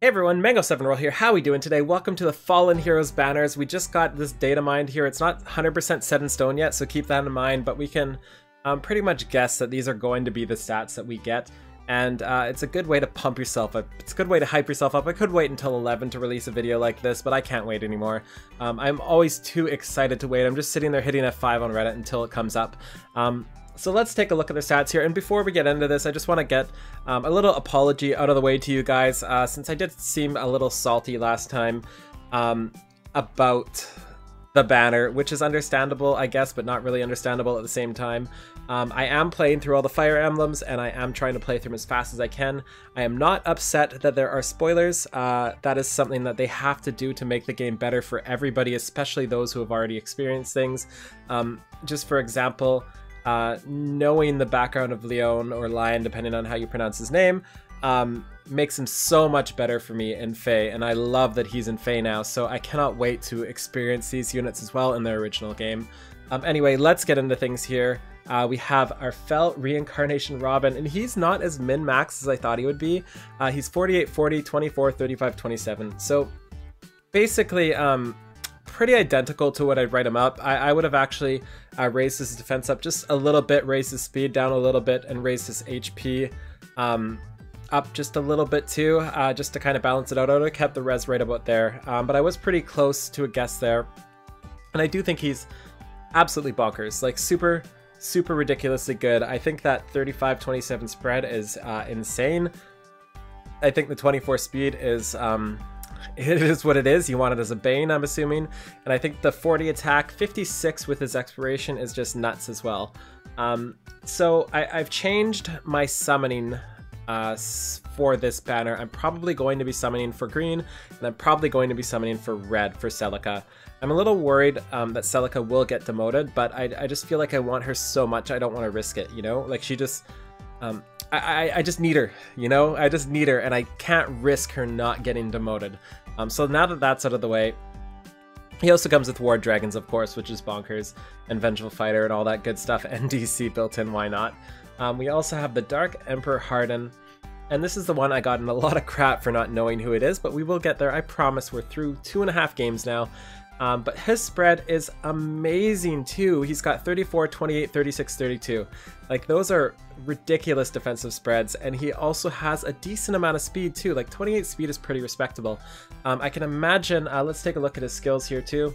Hey everyone, Mango7Roll here. How we doing today? Welcome to the Fallen Heroes banners. We just got this data mined here. It's not 100% set in stone yet, so keep that in mind, but we can pretty much guess that these are going to be the stats that we get. And it's a good way to pump yourself up. It's a good way to hype yourself up. I could wait until 11 to release a video like this, but I can't wait anymore. I'm always too excited to wait. I'm just sitting there hitting F5 on Reddit until it comes up. So let's take a look at the stats here, and before we get into this, I just want to get a little apology out of the way to you guys, since I did seem a little salty last time about the banner, which is understandable, I guess, but not really understandable at the same time. I am playing through all the Fire Emblems, and I am trying to play through them as fast as I can. I am not upset that there are spoilers. That is something that they have to do to make the game better for everybody, especially those who have already experienced things. Just for example, knowing the background of Leon or Lion, depending on how you pronounce his name, makes him so much better for me in Fae, and I love that he's in Fae now, so I cannot wait to experience these units as well in their original game. Anyway, let's get into things here. We have our Fel Reincarnation Robin, and he's not as min-max as I thought he would be. He's 48, 40, 24, 35, 27, so basically pretty identical to what I'd write him up. I would have actually raised his defense up just a little bit, raised his speed down a little bit, and raised his HP up just a little bit too, just to kind of balance it out. I would have kept the res right about there, but I was pretty close to a guess there. And I do think he's absolutely bonkers, like super ridiculously good. I think that 35-27 spread is insane. I think the 24 speed is it is what it is. You want it as a Bane, I'm assuming. And I think the 40 attack, 56 with his expiration is just nuts as well. So I've changed my summoning for this banner. I'm probably going to be summoning for green, and I'm probably going to be summoning for red for Celica. I'm a little worried that Celica will get demoted, but I just feel like I want her so much I don't want to risk it, you know? Like she just... I just need her, you know? I just need her, and I can't risk her not getting demoted. So now that that's out of the way, he also comes with War Dragons, of course, which is bonkers, and Vengeful Fighter and all that good stuff, and DC built in, why not? We also have the Dark Emperor Harden, and this is the one I got in a lot of crap for not knowing who it is, but we will get there, I promise. We're through 2.5 games now. But his spread is amazing too. He's got 34, 28, 36, 32. Like those are ridiculous defensive spreads, and he also has a decent amount of speed too. Like 28 speed is pretty respectable. I can imagine, let's take a look at his skills here too.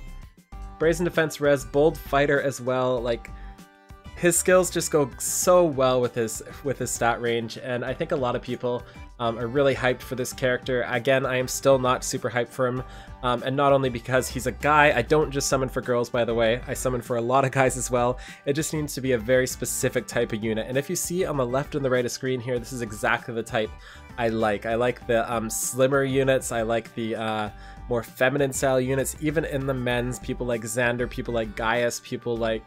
Brazen Defense Res, Bold Fighter as well. Like his skills just go so well with his stat range, and I think a lot of people are really hyped for this character. Again, I am still not super hyped for him, and not only because he's a guy. I don't just summon for girls, by the way. I summon for a lot of guys as well. It just needs to be a very specific type of unit, and if you see on the left and the right of screen here, this is exactly the type I like. I like the slimmer units. I like the more feminine style units. Even in the men's, people like Xander, people like Gaius, people like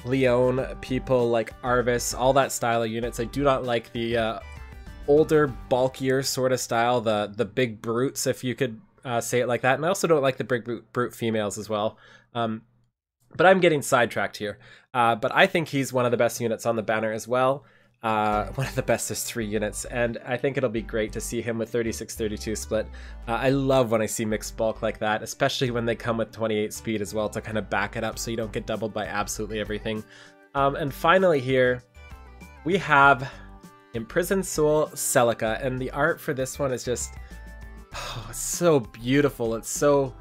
Leon, people like Arvis, all that style of units. I do not like the older, bulkier sort of style, the big brutes, if you could say it like that. And I also don't like the big brute females as well. But I'm getting sidetracked here. But I think he's one of the best units on the banner as well. One of the best is 3 units, and I think it'll be great to see him with 36-32 split. I love when I see mixed bulk like that, especially when they come with 28 speed as well to kind of back it up so you don't get doubled by absolutely everything. And finally here, we have Imprisoned Soul Celica, and the art for this one is just it's so beautiful. It's so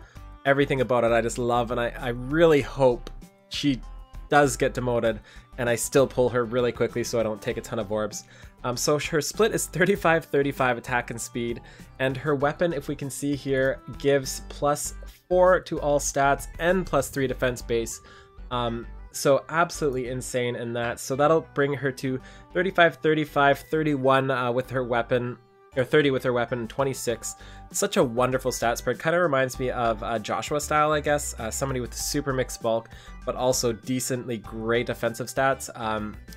everything about it I just love, and I really hope she does get demoted and I still pull her really quickly so I don't take a ton of orbs. So her split is 35-35 attack and speed, and her weapon, if we can see here, gives +4 to all stats and +3 defense base. So absolutely insane in that. So that'll bring her to 35-35, 31 with her weapon, or 30 with her weapon, 26. Such a wonderful stat spread. Kind of reminds me of Joshua style, I guess. Somebody with super mixed bulk, but also decently great offensive stats.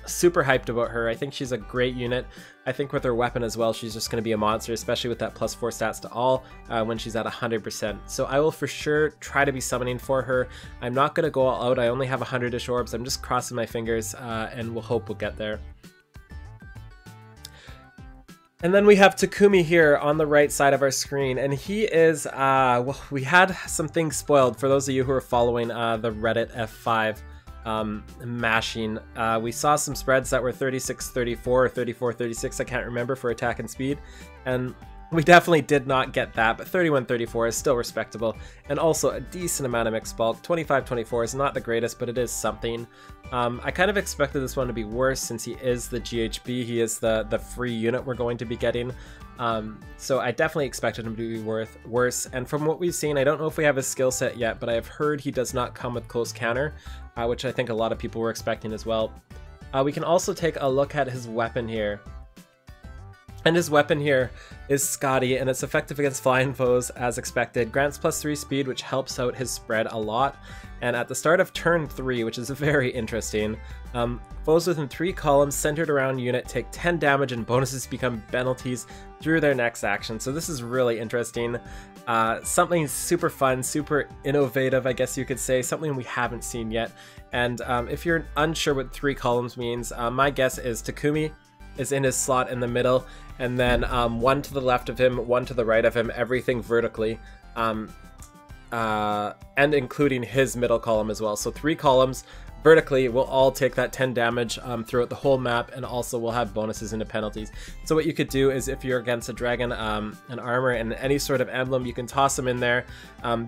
Super hyped about her. I think she's a great unit. I think with her weapon as well, she's just going to be a monster, especially with that +4 stats to all when she's at 100%. So I will for sure try to be summoning for her. I'm not going to go all out. I only have 100-ish orbs. I'm just crossing my fingers and we'll hope we'll get there. And then we have Takumi here on the right side of our screen, and he is, well, we had some things spoiled for those of you who are following the Reddit F5 mashing. We saw some spreads that were 36-34 or 34-36, I can't remember, for attack and speed, and we definitely did not get that, but 31-34 is still respectable, and also a decent amount of mixed bulk. 25-24 is not the greatest, but it is something. I kind of expected this one to be worse since he is the GHB, he is the free unit we're going to be getting. So I definitely expected him to be worse, and from what we've seen, I don't know if we have his skill set yet, but I have heard he does not come with close counter, which I think a lot of people were expecting as well. We can also take a look at his weapon here. And his weapon here is Scotty, and it's effective against flying foes as expected. Grants +3 speed, which helps out his spread a lot. And at the start of turn 3, which is very interesting, foes within 3 columns centered around unit take 10 damage and bonuses become penalties through their next action. So this is really interesting. Something super fun, super innovative, I guess you could say, something we haven't seen yet. And if you're unsure what 3 columns means, my guess is Takumi is in his slot in the middle, and then one to the left of him, one to the right of him, everything vertically, and including his middle column as well. So 3 columns vertically will all take that 10 damage throughout the whole map, and also will have bonuses into penalties. So what you could do is, if you're against a dragon, an armor, and any sort of emblem, you can toss them in there,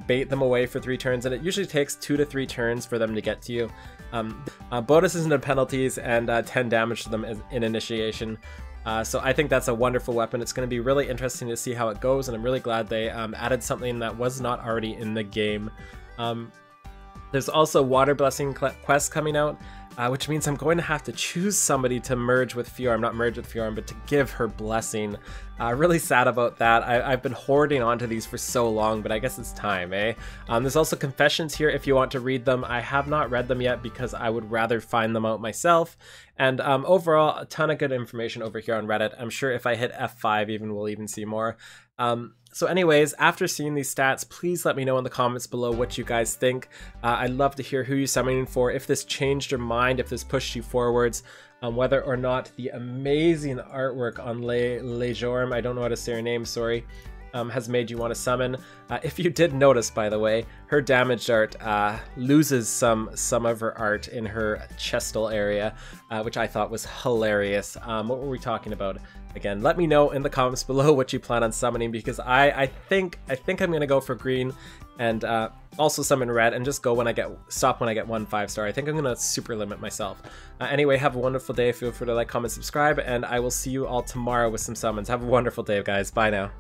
bait them away for 3 turns, and it usually takes 2 to 3 turns for them to get to you. Bonuses into penalties, and 10 damage to them in initiation. So I think that's a wonderful weapon. It's going to be really interesting to see how it goes, and I'm really glad they added something that was not already in the game. There's also Water Blessing quest coming out, which means I'm going to have to choose somebody to merge with Fjorm, not merge with Fjorm, but to give her blessing. Really sad about that. I've been hoarding onto these for so long, but I guess it's time, eh? There's also confessions here if you want to read them. I have not read them yet because I would rather find them out myself. And overall, a ton of good information over here on Reddit. I'm sure if I hit F5 we'll even see more. So anyways, after seeing these stats, please let me know in the comments below what you guys think. I'd love to hear who you're summoning for, if this changed your mind, if this pushed you forwards, whether or not the amazing artwork on Lejorm, I don't know how to say her name, sorry, has made you want to summon. If you did notice, by the way, her damaged art loses some of her art in her chestal area, which I thought was hilarious. What were we talking about? Again, let me know in the comments below what you plan on summoning, because I think I'm gonna go for green, and also summon red, and just go when I get stop when I get 1 5-star. I think I'm gonna super limit myself. Anyway, have a wonderful day. Feel free to like, comment, subscribe, and I will see you all tomorrow with some summons. Have a wonderful day, guys. Bye now.